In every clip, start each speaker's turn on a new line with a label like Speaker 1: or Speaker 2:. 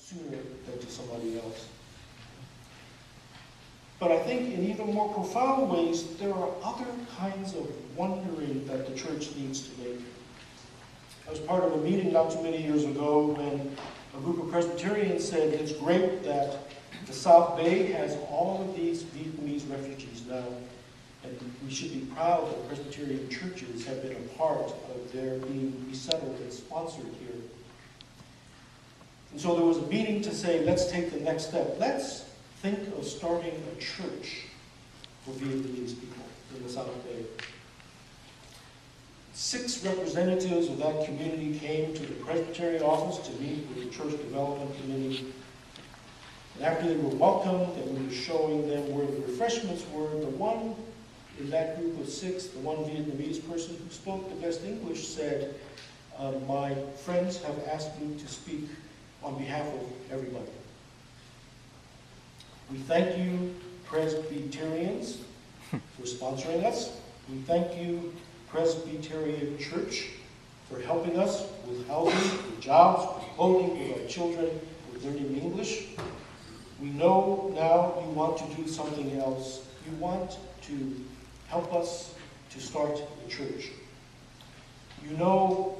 Speaker 1: sooner than to somebody else. But I think in even more profound ways, there are other kinds of wondering that the church needs to make. I was part of a meeting not too many years ago when a group of Presbyterians said it's great that the South Bay has all of these Vietnamese refugees now, and we should be proud that Presbyterian churches have been a part of their being resettled and sponsored here. And so there was a meeting to say, let's take the next step. Let's think of starting a church for Vietnamese people in the South Bay. 6 representatives of that community came to the Presbytery office to meet with the Church Development Committee. And after they were welcomed and we were showing them where the refreshments were, the one in that group of 6, the one Vietnamese person who spoke the best English said, my friends have asked me to speak on behalf of everybody. We thank you, Presbyterians, for sponsoring us. We thank you, Presbyterian Church, for helping us with housing, with jobs, with clothing, with our children, with learning English. We know now you want to do something else. You want to help us to start a church. You know,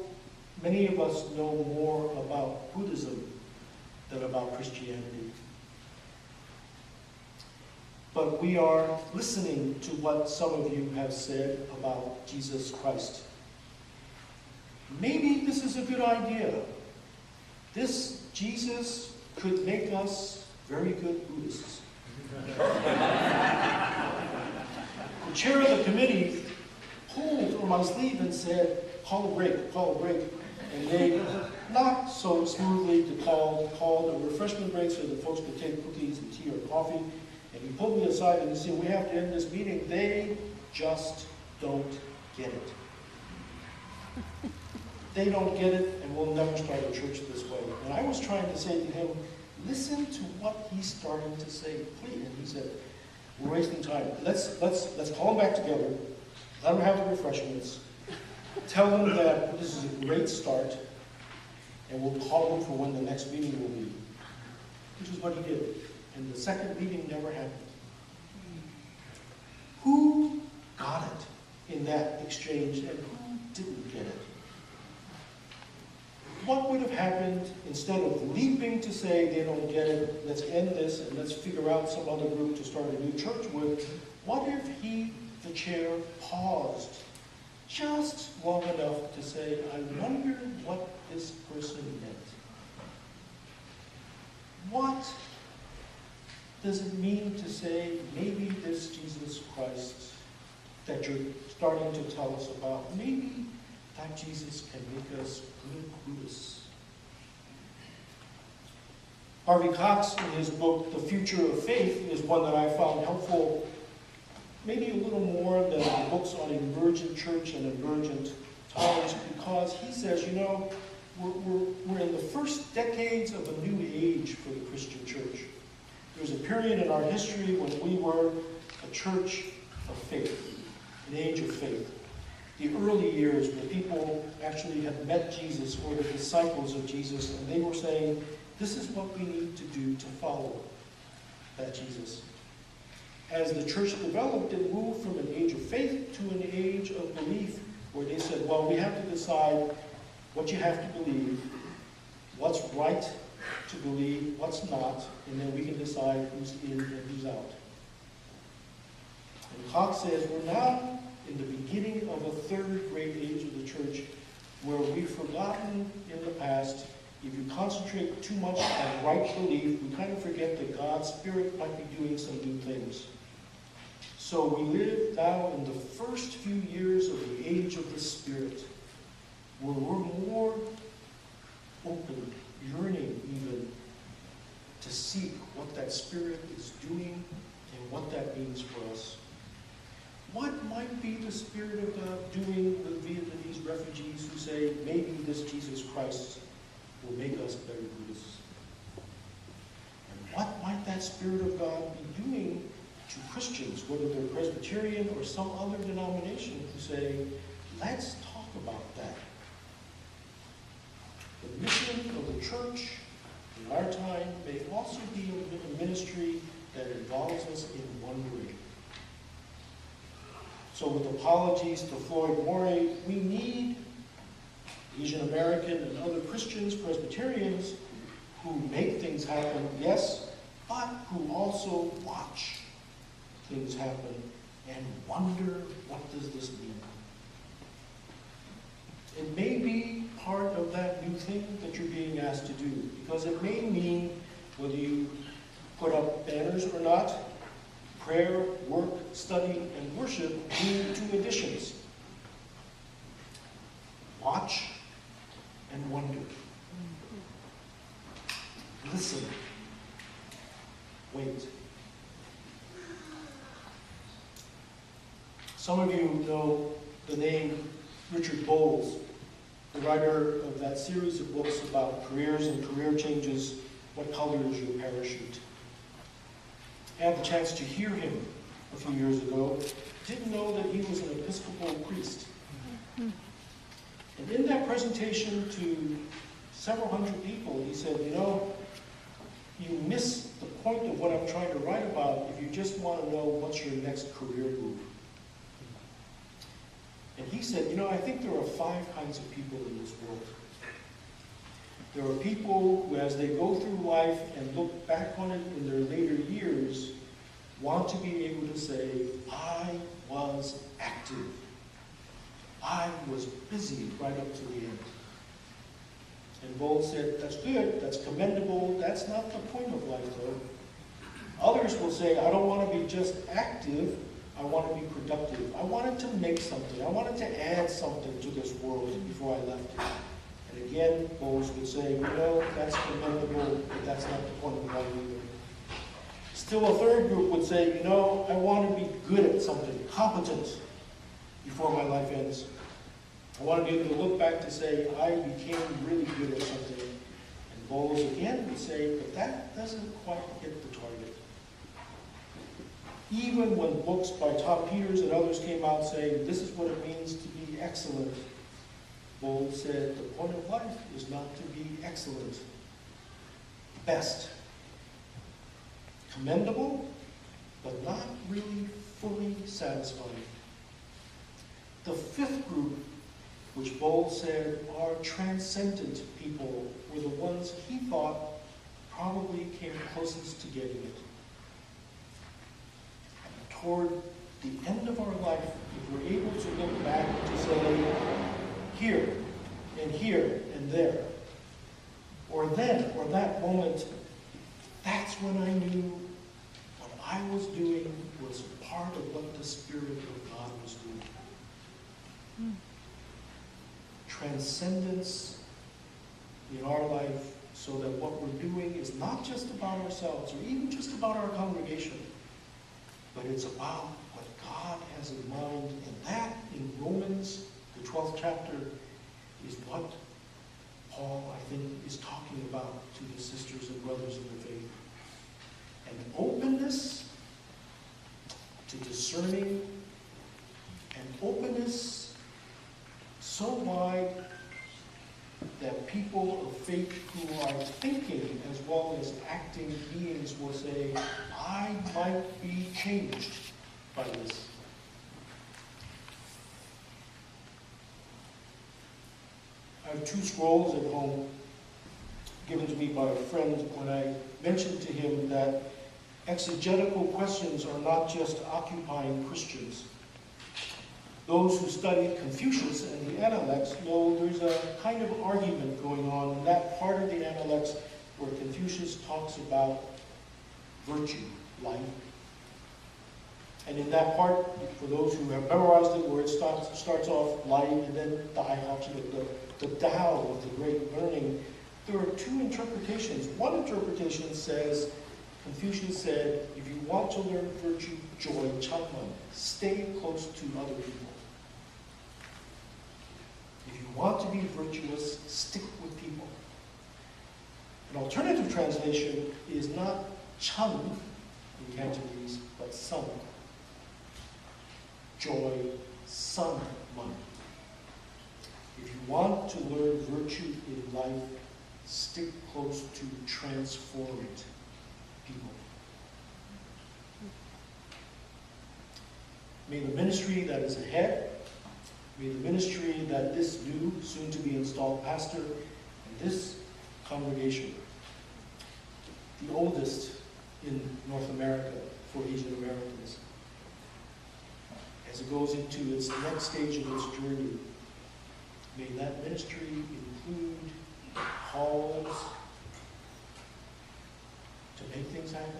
Speaker 1: many of us know more about Buddhism than about Christianity. But we are listening to what some of you have said about Jesus Christ. Maybe this is a good idea. This Jesus could make us very good Buddhists. The chair of the committee pulled on my sleeve and said, call a break, call a break. And they, not so smoothly, called a refreshment break so that folks could take cookies and tea or coffee. And he pulled me aside and he said, we have to end this meeting. They just don't get it. They don't get it, and we'll never start a church this way. And I was trying to say to him, listen to what he's starting to say, please. And he said, we're wasting time. Let's call them back together. Let them have the refreshments. Tell them that this is a great start, and we'll call them for when the next meeting will be. Which is what he did. And the second meeting never happened. Who got it in that exchange, and who didn't get it? What would have happened instead of leaping to say they don't get it, let's end this and let's figure out some other group to start a new church with? What if he, the chair, paused just long enough to say, I wonder what this person meant? What does it mean to say, maybe this Jesus Christ that you're starting to tell us about, maybe that Jesus can make us good Buddhists? Harvey Cox, in his book, The Future of Faith, is one that I found helpful, maybe a little more than the books on emergent church and emergent times, because he says, you know, we're in the first decades of a new age for the Christian church. There was a period in our history when we were a church of faith, an age of faith. The early years where people actually had met Jesus or the disciples of Jesus, and they were saying, this is what we need to do to follow that Jesus. As the church developed, it moved from an age of faith to an age of belief, where they said, well, we have to decide what you have to believe, what's right to believe, what's not, and then we can decide who's in and who's out. And Cox says we're now in the beginning of a third great age of the church, where we've forgotten in the past, if you concentrate too much on right belief, we kind of forget that God's Spirit might be doing some new things. So we live now in the first few years of the age of the Spirit, where we're more open, yearning even, to seek what that Spirit is doing and what that means for us. What might be the Spirit of God doing with Vietnamese refugees who say, maybe this Jesus Christ will make us better Buddhists? And what might that Spirit of God be doing to Christians, whether they're Presbyterian or some other denomination, who say, let's talk about that? The mission of the church, in our time may also be a ministry that involves us in wondering. So with apologies to Floyd Morey, we need Asian American and other Christians, Presbyterians, who make things happen, yes, but who also watch things happen and wonder, what does this mean? It may be part of that new thing that you're being asked to do, because it may mean, whether you put up banners or not, prayer, work, study, and worship need two additions. Watch and wonder. Listen. Wait. Some of you know the name Richard Bowles, the writer of that series of books about careers and career changes, What Color is Your Parachute? I had the chance to hear him a few years ago. Didn't know that he was an Episcopal priest. And in that presentation to several hundred people, he said, you miss the point of what I'm trying to write about if you just want to know what's your next career move. And he said, I think there are 5 kinds of people in this world. There are people who, as they go through life and look back on it in their later years, want to be able to say, I was active. I was busy right up to the end. And Bowles said, that's good, that's commendable, that's not the point of life, though. Others will say, I don't want to be just active, I want to be productive. I wanted to make something. I wanted to add something to this world before I left it. And again, Bowles would say, that's commendable, but that's not the point of life either. Still a third group would say, I want to be good at something, competent, before my life ends. I want to be able to look back to say, I became really good at something. And Bowles again would say, but that doesn't quite hit the target. Even when books by Tom Peters and others came out saying, this is what it means to be excellent, Bowles said, the point of life is not to be excellent. Best. Commendable, but not really fully satisfying. The 5th group, which Bowles said are transcendent people, were the ones he thought probably came closest to getting it. Toward the end of our life, if we're able to look back to say, here and there, or then, or that moment, that's when I knew what I was doing was part of what the Spirit of God was doing. Transcendence in our life, so that what we're doing is not just about ourselves, or even just about our congregation, but it's about what God has in mind, and that in Romans, the 12th chapter, is what Paul, I think, is talking about to his sisters and brothers in the faith. An openness to discerning, an openness so wide that people of faith who are thinking as well as acting beings will say, I might be changed by this. I have 2 scrolls at home given to me by a friend when I mentioned to him that exegetical questions are not just occupying Christians. Those who studied Confucius and the Analects know there's a kind of argument going on in that part of the Analects where Confucius talks about virtue, life. And in that part, for those who have memorized it, where it starts off light and then the Tao of the great learning, there are 2 interpretations. One interpretation says, Confucius said, if you want to learn virtue, joy, changman, stay close to other people. If you want to be virtuous, stick with people. An alternative translation is not chang in Cantonese, but sun. Joy, sun, man. If you want to learn virtue in life, stick close to transformed people. May the ministry that is ahead, may the ministry that this new, soon-to-be installed pastor and this congregation, the oldest in North America for Asian Americans, as it goes into its next stage of its journey, may that ministry include calls to make things happen,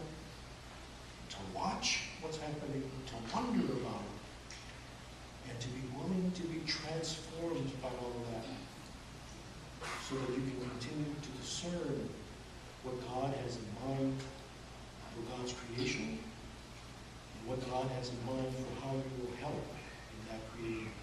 Speaker 1: to watch what's happening, to wonder about it, and to be willing to be transformed by all of that, so that you can continue to discern what God has in mind for God's creation, and what God has in mind for how you will help in that creation.